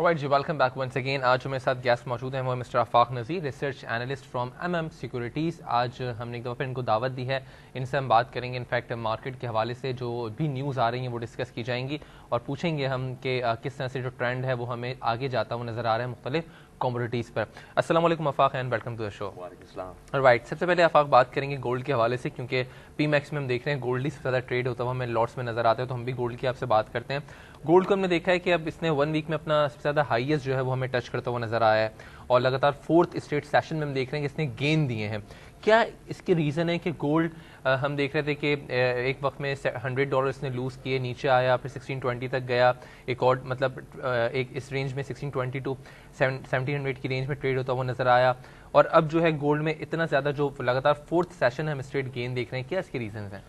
Right जी, welcome back once again. आज मेरे साथ गेस्ट मौजूद हैं, वो mister Afaq Nazir, research analyst from MM securities. आज हमने एक दफ़ा फिर इनको दावत दी है, इनसे हम बात करेंगे। इनफैक्ट मार्केट के हवाले से जो भी न्यूज़ आ रही हैं वो डिस्कस की जाएंगी और पूछेंगे हम कि किस तरह से जो ट्रेंड है वो हमें आगे जाता हुआ नज़र आ रहा है मुख्तलिफ कमोडिटीज़ पर। अस्सलाम वालेकुम Afaq and welcome to the show. Right, सबसे पहले आफाक बात करेंगे गोल्ड के हवाले से, क्योंकि PMAX में हम देख रहे हैं गोल्ड ही सबसे ज़्यादा ट्रेड होता हुआ हमें लॉट्स में नज़र आता है, तो हम भी गोल्ड की आपसे बात करते हैं। गोल्ड को हमने देखा है कि अब इसने 1 वीक में अपना सबसे ज़्यादा हाईएस्ट जो है वो हमें टच करता हुआ नजर आया है और लगातार 4th स्ट्रेट सेशन में हम देख रहे हैं कि इसने गेन दिए हैं। क्या इसके रीज़न है कि गोल्ड हम देख रहे थे कि एक वक्त में $100 इसने लूज़ किए, नीचे आया, फिर 1620 तक गया, एक और मतलब एक इस रेंज में 1620 टू 1700 की रेंज में ट्रेड होता हुआ नजर आया, और अब जो है गोल्ड में इतना ज़्यादा जो लगातार 4th सेशन हम स्ट्रेट गेन देख रहे हैं। क्या इसके रीज़न हैं?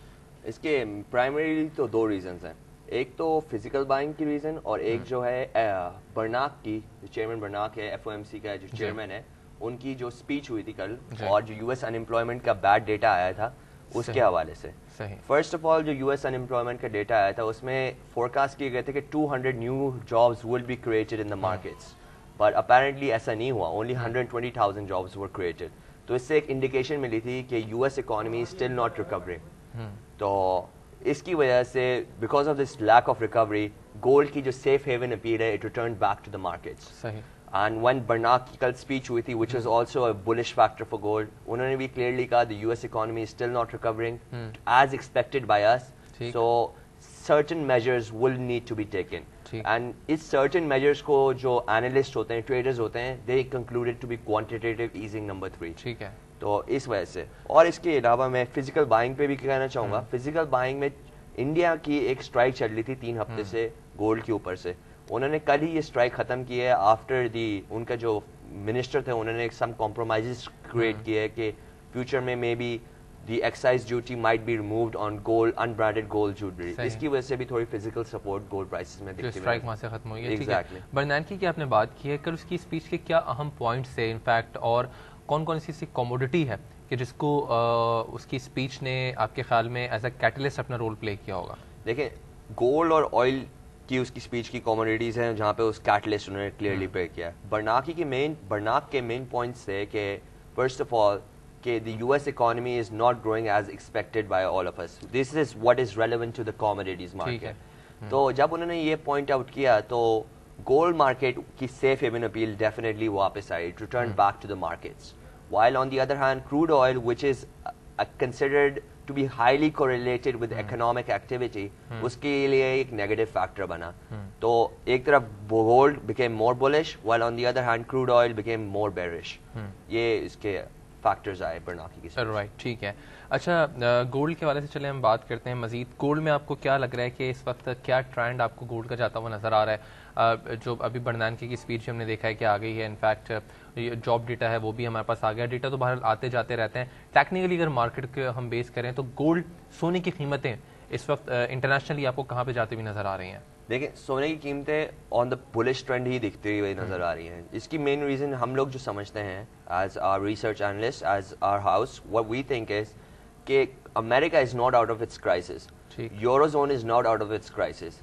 इसके प्राइमरीली तो 2 रीजंस हैं। एक तो फिजिकल बाइंग की रीजन और एक जो है बर्नाक की, जो चेयरमैन बर्नाक है, FOMC का जो चेयरमैन है, उनकी जो स्पीच हुई थी कल और जो US अनएम्प्लॉयमेंट का बैड डेटा आया था उसके हवाले से। फर्स्ट ऑफ ऑल जो US अनएम्प्लॉयमेंट का डेटा आया था उसमें फोरकास्ट किए गए थे कि 200 new jobs will be created in the markets, but apparently ऐसा नहीं हुआ, ओनली 120,000 जॉब्स वर क्रिएटेड। तो इससे एक इंडिकेशन मिली थी कि US economy still not recovering. तो इसकी वजह से because of this lack of recovery, gold की जो सेफ हेवन अपील है, it return back to the markets. And when Bernanke की कल स्पीच हुई थी, which was also a bullish factor for gold, उन्होंने भी क्लियरली कहा the US economy is still not recovering as expected by us, so certain measures will need to be taken. And इस certain measures को जो analyst होते हैं, traders होते हैं, they concluded to be quantitative easing number 3। ठीक है, तो इस वजह से। और इसके अलावा मैं फिजिकल बाइंग पे भी कहना चाहूँगा, फिजिकल बाइंग में इंडिया की एक स्ट्राइक चल रही थी 3 हफ्ते से गोल्ड के ऊपर से, उन्होंने कल ही ये स्ट्राइक खत्म की है आफ्टर दी, उनका जो मिनिस्टर थे उन्होंने सम कॉम्प्रोमाइजेस क्रिएट किए हैं कि फ्यूचर में may be the excise duty might be removed on gold, unbranded gold jewellery. इसकी वजह से भी थोड़ी फिजिकल सपोर्ट गोल्ड प्राइसेस में दिखती है। स्ट्राइक वहां से खत्म हुई है। एग्जैक्टली। बर्नाकी की आपने बात की है, कल उसकी स्पीच के क्या अहम पॉइंट्स थे इनफैक्ट, और कौन कौन सी कमोडिटी है कि जिसको उसकी स्पीच ने आपके ख्याल में एज अ कैटलिस्ट अपना रोल प्ले किया होगा? देखिए, गोल्ड और ऑयल की उसकी स्पीच की कमोडिटीज हैं जहाँ पे उस कैटलिस्ट उन्होंने क्लियरली प्ले किया है। बर्नाक के मेन पॉइंट्स थे कि फर्स्ट ऑफ ऑल कि the US economy is not growing as expected by all of us, this is what is relevant to the commodities market. तो जब उन्होंने ये पॉइंट आउट किया तो गोल्ड मार्केट की सेफ हेवन अपील डेफिनेटली वापस आई, it return back to the markets. While on the other hand, crude oil, which is considered to be highly correlated with economic activity, उसके लिए एक negative factor बना। तो एक तरफ gold became more bullish, while on the other hand, crude oil became more bearish। ये इसके factors आए बर्नाकी की। राइट, ठीक है। अच्छा, गोल्ड के हवाले से चले हम बात करते हैं मजीद। गोल्ड में आपको क्या लग रहा है कि इस वक्त क्या ट्रेंड आपको गोल्ड का जाता हुआ नजर आ रहा है? जो अभी बर्नाकी की स्पीच हमने देखा है कि आ गई है, इनफैक्ट जॉब डेटा है वो भी हमारे पास आ गया। डेटा तो बाहर आते जाते रहते हैं। टेक्निकली अगर मार्केट के हम बेस करें तो गोल्ड, सोने की कीमतें इस वक्त इंटरनेशनली आपको कहाँ पे जाते हुए नजर आ रही हैं? देखिए, सोने की कीमतें ऑन द बुलिश ट्रेंड ही दिखती हुई नजर आ रही हैं। इसकी मेन रीजन हम लोग जो समझते हैं as our research analyst, as our house, what we think is कि America is not out of its crisis, eurozone is not out of its crisis,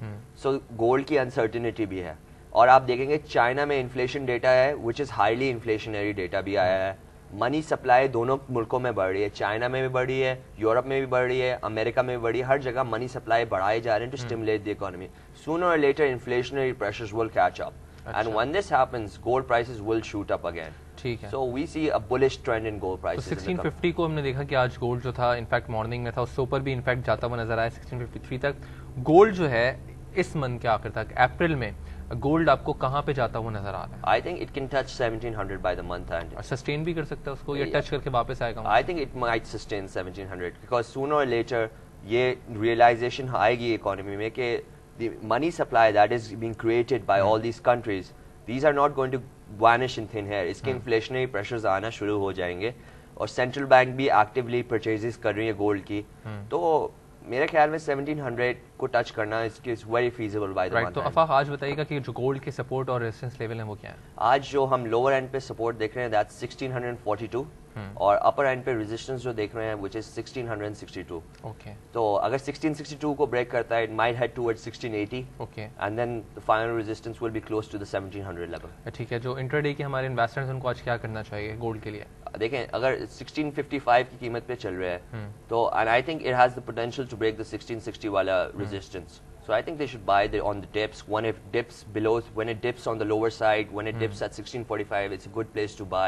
so gold की अनसर्टिनिटी भी है। और आप देखेंगे चाइना में इन्फ्लेशन डेटा है which is highly inflationary data भी आया है। मनी सप्लाई दोनों मुल्कों में बढ़ रही है, चाइना में भी बढ़ रही है, यूरोप में भी बढ़ रही है, अमेरिका में भी बढ़ रही है, हर जगह मनी सप्लाई बढ़ाए जा रहे हैं to stimulate the economy. Sooner और later inflationary pressures will catch up, and when this happens gold prices will shoot up again. ठीक है, so we see a bullish trend in gold prices. 1650 को हमने देखा कि आज गोल्ड जो था इनफैक्ट मॉर्निंग में था, उससे ऊपर भी इनफैक्ट जाता हुआ नजर आया 1653 तक। गोल्ड जो है इस मंथ के आखिर तक, अप्रैल में गोल्ड आपको कहाँ पे जाता हुआ नजर आ रहा है? I think it can touch 1700 by the month and sustain भी कर सकता है उसको, या टच करके वापस आएगा? I think it might sustain 1700 because sooner और लेटर ये रियलाइजेशन आएगी इकोनॉमी में कि the money supply that is being created by all these countries, these are not going to vanish in thin air. इसके inflationary pressures आना शुरू हो जाएंगे और सेंट्रल बैंक भी एक्टिवली परचेजेस कर रही है गोल्ड की। तो मेरे ख्याल में 1700 को टच करना is very feasible by the month. तो अफाक आज बताइएगा कि जो गोल्ड के सपोर्ट और रेजिस्टेंस लेवल है वो क्या है? आज जो हम लोअर एंड पे सपोर्ट देख रहे हैं दैट्स 1642 اور اپر اینڈ پہ ریزسٹنس جو دیکھ رہے ہیں which is 1662. اوکے تو اگر 1662 کو بریک کرتا ہے it might head towards 1680. Okay And then the final resistance will be close to the 1700 level. ٹھیک ہے. جو انٹرڈے کے ہمارے انویسٹرز ان کو آج کیا کرنا چاہیے گولڈ کے لیے؟ دیکھیں اگر 1655 کی قیمت پہ چل رہا ہے تو and I think it has the potential to break the 1660 والا resistance. So I think they should buy on the dips. When it dips on the lower side, when it dips at 1645, it's a good place to buy.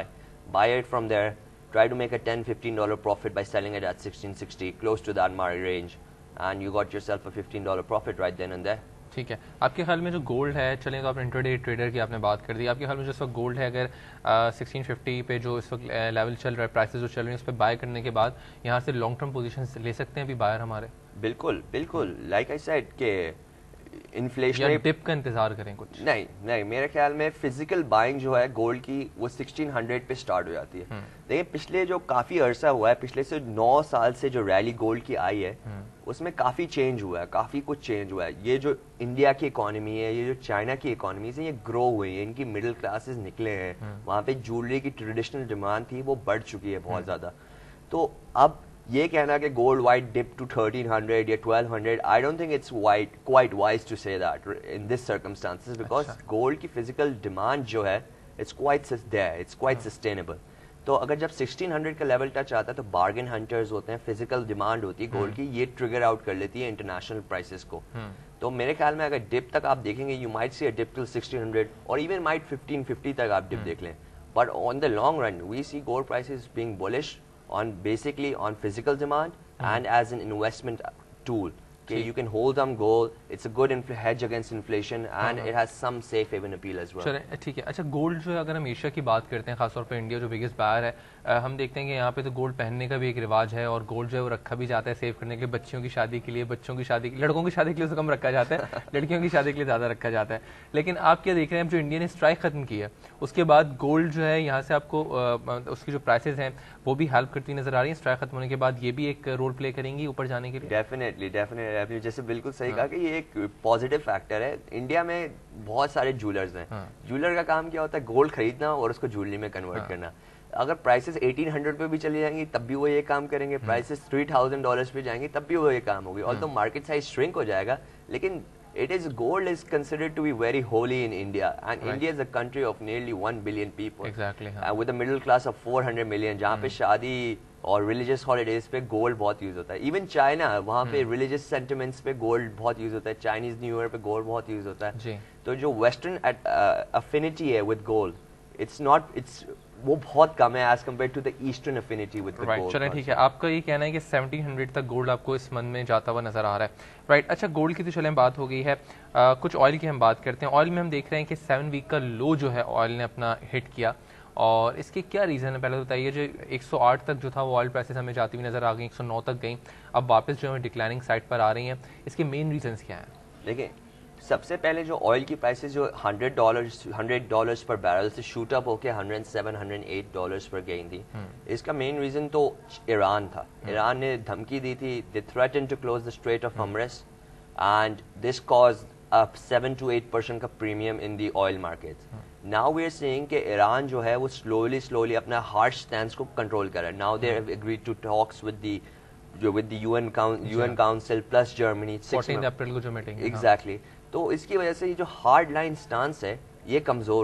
Buy it from there. Try to make a $10-15 profit by selling it at 1660, close to that market range, and you got yourself a $15 profit right then and there. ٹھیک ہے. آپ کے خیال میں جو gold ہے, چلیں تو آپ انٹرڈے ٹریڈر کی آپ نے بات کر دی, آپ کے خیال میں جو اس وقت گولڈ ہے اگر 1650 پہ جو اس وقت لیول چل رہا ہے, پرائسز جو چل رہی ہیں اس پہ بائی کرنے کے بعد یہاں سے لانگ ٹرم پوزیشن لے سکتے ہیں ابھی بائر ہمارے؟ بالکل بالکل, لائک آئی سیڈ کہ انفلیشن ڈپ کا انتظار کریں کچھ؟ نہیں میرے خیال میں فزیکل بائنگ جو ہے گولڈ کی وہ 1600 پہ سٹارٹ ہو جاتی ہے. دیکھیں پچھلے جو کافی عرصہ ہوا ہے, پچھلے سے 9 سال سے جو ریلی گولڈ کی آئی ہے اس میں کافی چینج ہوا ہے, کافی کچھ چینج ہوا ہے. یہ جو انڈیا کی اکانومی ہے, یہ جو چائنا کی اکانومیز ہیں, یہ گرو ہوئی ہیں, ان کی مڈل کلاسز نکلے ہیں, وہاں پہ جویلری کی ٹریڈیشنل ڈیمانڈ تھی وہ بڑھ چکی ہے بہت زیادہ. تو اب یہ کہنا کہ گولڈ وائٹ ڈپ ٹو 1300 یا 1200, I don't think it's quite wise to say that in this circumstances, because gold کی فزیکل ڈیمانڈ جو ہے اٹس کوائٹ سسٹینیبل. تو اگر جب 1600 کا لیول ٹچ آتا ہے تو بارگن ہنٹرز ہوتے ہیں, فزیکل ڈیمانڈ ہوتی ہے گولڈ کی, یہ ٹریگر آؤٹ کر لیتی ہے انٹرنیشنل پرائسز کو. تو میرے خیال میں اگر ڈپ تک آپ دیکھیں گے, you might see a dip till 1600 اور ایون مائٹ 1550 تک آپ ڈپ دیکھ لیں, but on the long run we see gold prices being bullish on basically on physical demand and as an investment tool. Okay, you can hold them gold, it's a good hedge against inflation and it has some safe haven appeal as well. چلیں ٹھیک ہے. اچھا gold جو ہے اگر ہم Asia کی بات کرتے ہیں, خاص طور پہ انڈیا جو بگیسٹ بائر ہے, ہم دیکھتے ہیں کہ یہاں پہ تو گولڈ پہننے کا بھی ایک رواج ہے, اور گولڈ جو ہے وہ رکھا بھی جاتا ہے سیو کرنے کے لیے, بچیوں کی شادی کے لیے, بچوں کی شادی, لڑکوں کی شادی کے لیے تو کم رکھا جاتا ہے, لڑکیوں کی شادی کے لیے زیادہ رکھا جاتا ہے. لیکن آپ کیا دیکھ رہے ہیں, جو انڈیا نے اسٹرائک ختم کی ہے اس کے بعد گولڈ جو ہے یہاں سے آپ کو اس کی جو پرائسز ہیں وہ بھی ہیلپ کرتی نظر آ رہی ہیں اسٹرائک ختم ہونے کے بعد, یہ بھی ایک رول پلے کریں گی اوپر جانے کے لیے؟ ڈیفینیٹلی آپ نے جیسے بالکل صحیح کہا کہ یہ ایک پازیٹیو فیکٹر ہے. انڈیا میں بہت سارے جولرز ہیں, جولر کا کام کیا ہوتا ہے, گولڈ خریدنا اور اس کو جولری میں کنورٹ کرنا. اگر پرائسز 1800 پہ بھی چلی جائیں گی تب بھی وہ یہ کام کریں گے, پرائسز $3000 پہ جائیں گی تب بھی وہ یہ کام ہوگی. آلدو مارکیٹ سائز شرنک ہو جائے گا, لیکن gold is considered to be very holy in India, and India is a country of nearly 1 billion people. Exactly. With a middle class of 400 million, جہاں پہ شادی اور ریلیجیس ہالیڈیز پہ گولڈ بہت use ہوتا ہے. ایون چائنا, وہاں پہ ریلیجیس سینٹیمنٹس پہ گولڈ بہت یوز ہوتا ہے, چائنیز نیو ایئر پہ گولڈ بہت یوز ہوتا ہے. تو جو ویسٹرن افینٹی ہے ود گولڈ, اٹس وہ بہت کم ہے as compare to the eastern affinity with gold. چلیں ٹھیک ہے, آپ کا یہ کہنا ہے کہ 1700 تک گولڈ آپ کو اس منتھ میں جاتا ہوا نظر آ رہا ہے, رائٹ. اچھا گولڈ کی تو چلیں بات ہو گئی ہے, کچھ آئل کی ہم بات کرتے ہیں. آئل میں ہم دیکھ رہے ہیں کہ 7 ویک کا لو جو ہے آئل نے اپنا ہٹ کیا, اور اس کے کیا ریزن ہے پہلے بتائیے. جو 108 تک جو تھا وہ آئل پرائسز ہمیں جاتی ہوئی نظر آ گئی, 109 تک گئیں, اب واپس جو ہے ڈکلائننگ سائڈ پر آ رہی ہیں. اس کے مین ریزنس کیا ہیں؟ دیکھیں سب سے پہلے جو آئل کی پرائسز جو $100 پر بیرل سے شوٹ اپ ہو کے $107-108 پر گئی تھی, اس کا مین ریزن تو ایران تھا. ایران نے دھمکی دی تھی, they threatened to close the Strait of Hormuz and this caused a 7-8% کا premium in the oil markets. Now we are seeing کہ ایران جو ہے وہ slowly اپنا harsh stance کو کنٹرول کر رہا ہے. Now they have agreed to talks with the UN Council plus Germany 14 April کو جو میٹنگ ہے. Exactly. تو اس کی وجہ سے یہ جو ہارڈ لائن سٹانس ہے یہ کمزور